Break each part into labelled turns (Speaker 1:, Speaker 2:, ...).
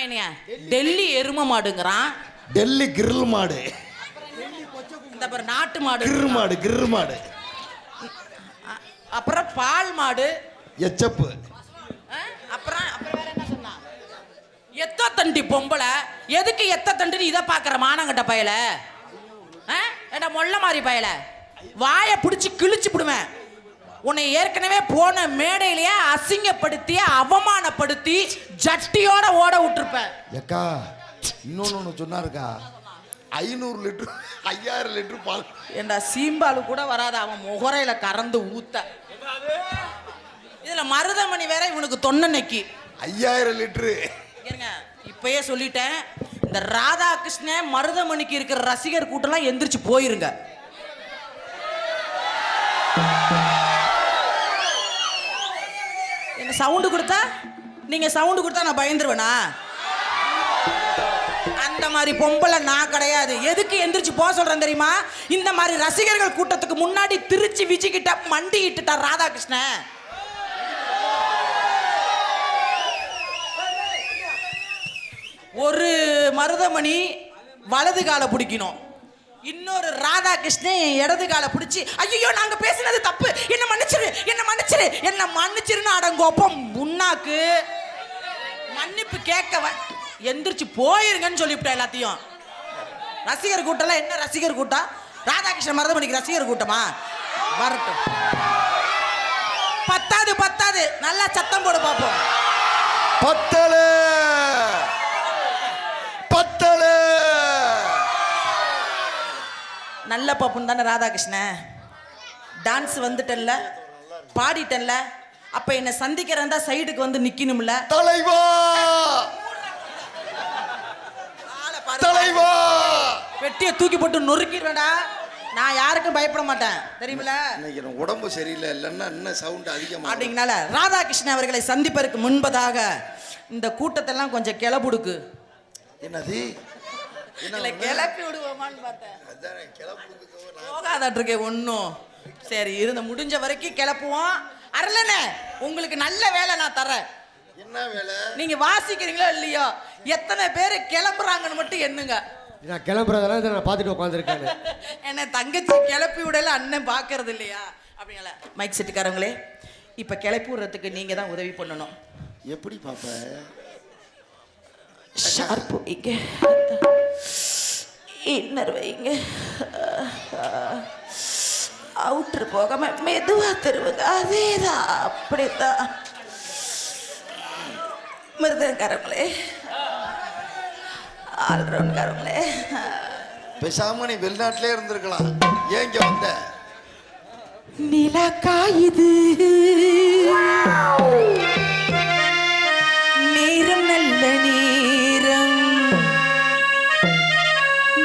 Speaker 1: என்னைய டெல்லி எரும மாடுங்கிறான்.
Speaker 2: டெல்லி கிரில் மாடு.
Speaker 1: இந்த பாரு நாட்டு மாடு.
Speaker 2: கிரு மாடு.
Speaker 1: அப்புறம் பால் மாடு.
Speaker 2: எச்சப்பு.
Speaker 1: அப்புறம் வேற என்ன சொன்னா? எத்த தண்டி பொம்பளை. எதுக்கு எத்த தண்டின்னு இதை பாக்குற மானங்கட்ட பயல? என்ன மொள்ள மாதிரி பயல? வாயை பிடிச்சி கிழிச்சு விடுவேன். உன்னை ஏற்கனவே போன மேடையிலேயே அசிங்கப்படுத்தி அவமானப்படுத்தி ஜட்டியோட ஓட விட்டுருப்பேன்.
Speaker 2: ஏக்கா இன்னொன்னு சொன்னாருக்கா, 500 லிட்டர் 5000 லிட்டர் பால்.
Speaker 1: ஏண்டா சீம்பாலு கூட வராது அவன் முகரையில கறந்து ஊத்த. இதுல மருதமணி வேற இவனுக்கு தொன்னைக்கு
Speaker 2: 5000 லிட்டரு.
Speaker 1: ஏங்க இப்பயே சொல்லிட்டேன், இந்த ராதாகிருஷ்ணன் மருதமணிக்கு இருக்கிற ரசிகர் கூட்டம்லாம் எந்திரிச்சு போயிருங்க. என்ன சவுண்டு கொடுத்தா நீங்க சவுண்டு கொடுத்தா நான் பயந்துருவேனா? அந்த மாதிரி பொம்பளை நான் கிடையாது. எதுக்கு எந்திரிச்சு போக சொல்றேன் தெரியுமா? இந்த மாதிரி ரசிகர்கள் கூட்டத்துக்கு முன்னாடி திருச்சி விஜய்கிட்ட மண்டிட்டுட்டா ராதாகிருஷ்ணன். ஒரு மருதமணி வலது காலை பிடிக்கணும், இன்னொரு ராதாகிருஷ்ணன் இடது காலை பிடிச்சி ஐயோ நாங்க பேசினது தப்பு, என்ன மன்னிச்சிரு என்ன மன்னிச்சிரு என்ன மன்னிச்சிருன்னு அடங்கோப்பம் முன்னாக்கு மன்னிப்பு கேட்கவ எந்திரிச்சு போயிருங்கன்னு சொல்லிவிட்டேன் எல்லாத்தையும். ரசிகர் கூட்டம் என்ன ரசிகர் கூட்டம்? ராதாகிருஷ்ணன் மருதமணிக்கு ரசிகர் கூட்டமா? வரட்டும். பத்தாது நல்லா சத்தம் போடு பாப்போம்.
Speaker 2: பத்தல
Speaker 1: நல்ல பாப்புன்னு தானே ராதாகிருஷ்ணன். டான்ஸ் வந்துட்டல்ல, பாடிட்டல்ல, அப்ப என்ன சந்திக்கிறதா சைடுக்கு வந்து நிக்கணும்ல.
Speaker 2: தலைவா தலைவா
Speaker 1: வெட்டிய தூக்கி போட்டு நொறுக்கிடுவேடா. நான் யாருக்கும் பயப்பட மாட்டேன் தெரியுமில.
Speaker 2: இன்னைக்கு உடம்பு சரியில்லை, இல்லைன்னா இன்னும் சவுண்ட் அதிகமாக.
Speaker 1: அப்படிங்கனால ராதாகிருஷ்ணன் அவர்களை சந்திப்பதற்கு முன்பதாக இந்த கூட்டத்தெல்லாம் கொஞ்சம் கிளப்புடுக்கு.
Speaker 2: என்னது
Speaker 1: இல்லை கிளப்பி விடுவோமான்னு பார்த்தேன். போகாதாட்டு இருக்கேன் ஒன்றும். சரி இருந்த முடிஞ்ச வரைக்கும் கிளப்புவோம். அரளனே உங்களுக்கு நல்ல வேலை நான் தரேன்.
Speaker 2: என்ன வேலை?
Speaker 1: நீங்க வாசிக்கிறீங்களோ இல்லையோ, எத்தனை பேர் கிளம்புறாங்கன்னு மட்டும் எண்ணுங்க.
Speaker 3: நான் கிளம்புறதெல்லாம் நான் பார்த்துட்டு உட்காந்துருக்கேன்.
Speaker 1: என்ன தங்கச்சி கிளப்பி விடல, அண்ணன் பார்க்கறது இல்லையா? அப்படிங்களா? மைக் செட்டுக்காரங்களே, இப்போ கிளப்பி விடுறதுக்கு நீங்க தான் உதவி பண்ணணும்.
Speaker 2: எப்படி பாப்ப?
Speaker 1: ஷார்ப் வைங்க, இன்னர் வைங்க, அவுட்ரு போகாம மெதுவா திருவுங்க. அதேதான், அப்படித்தான். மிருதங்காரங்களே, ஆல்ரவுண்ட்காரங்களே,
Speaker 2: பேசாம நீ வெளிநாட்டிலே இருந்திருக்கலாம். ஏன் இங்க வந்த?
Speaker 1: நிலா காயுது, நேரம் நல்ல நேரம்,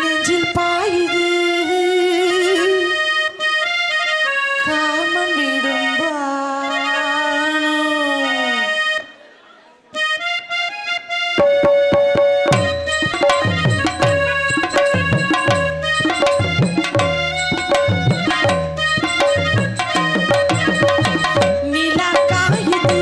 Speaker 1: நெஞ்சில் பாயுது காமன் விடும் பானோ. நிலா காயுது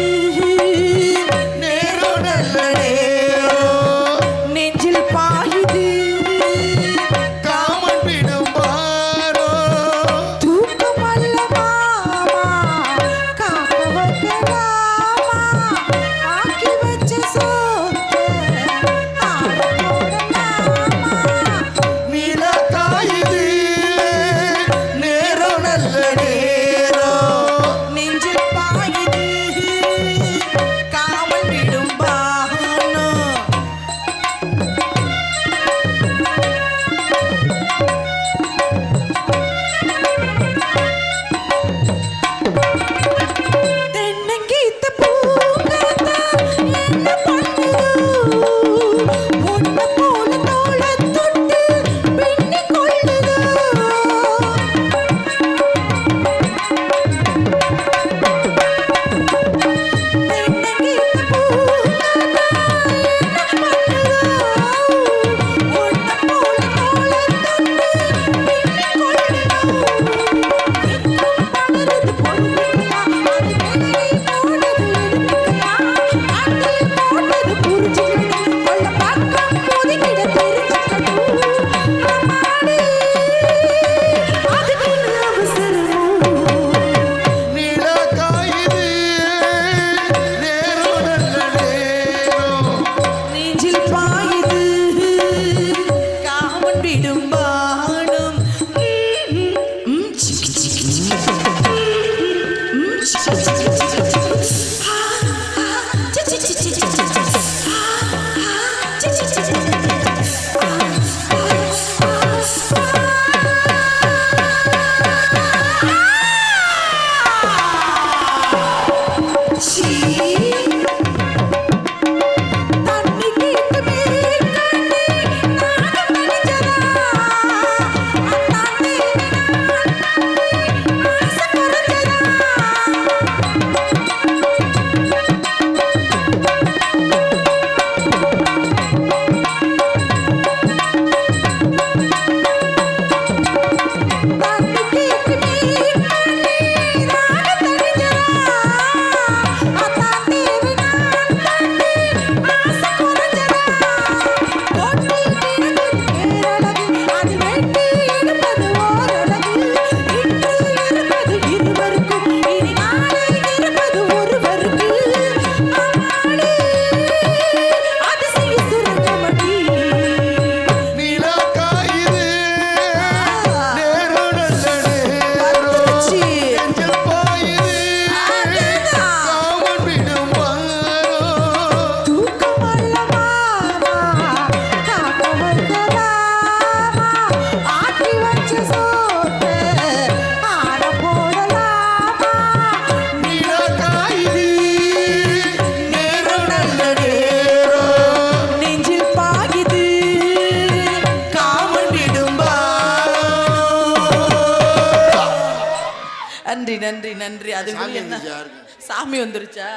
Speaker 1: நன்றி நன்றி நன்றி. அது
Speaker 2: சாமி
Speaker 1: என்ன
Speaker 2: வந்துருச்சு யாருக்கு?
Speaker 1: சாமி வந்துருச்சா?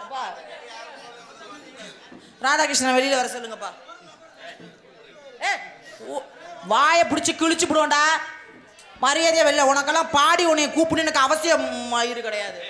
Speaker 1: அப்பா, ராதாகிருஷ்ணன் வெளியில வர சொல்லுங்கப்பா. வாயை பிடிச்சி கிழிச்சு விடுவோண்டா. மரியாதையா வெளில. உனக்கெல்லாம் பாடி உன்னைய கூப்பிடு எனக்கு அவசியம் கிடையாது.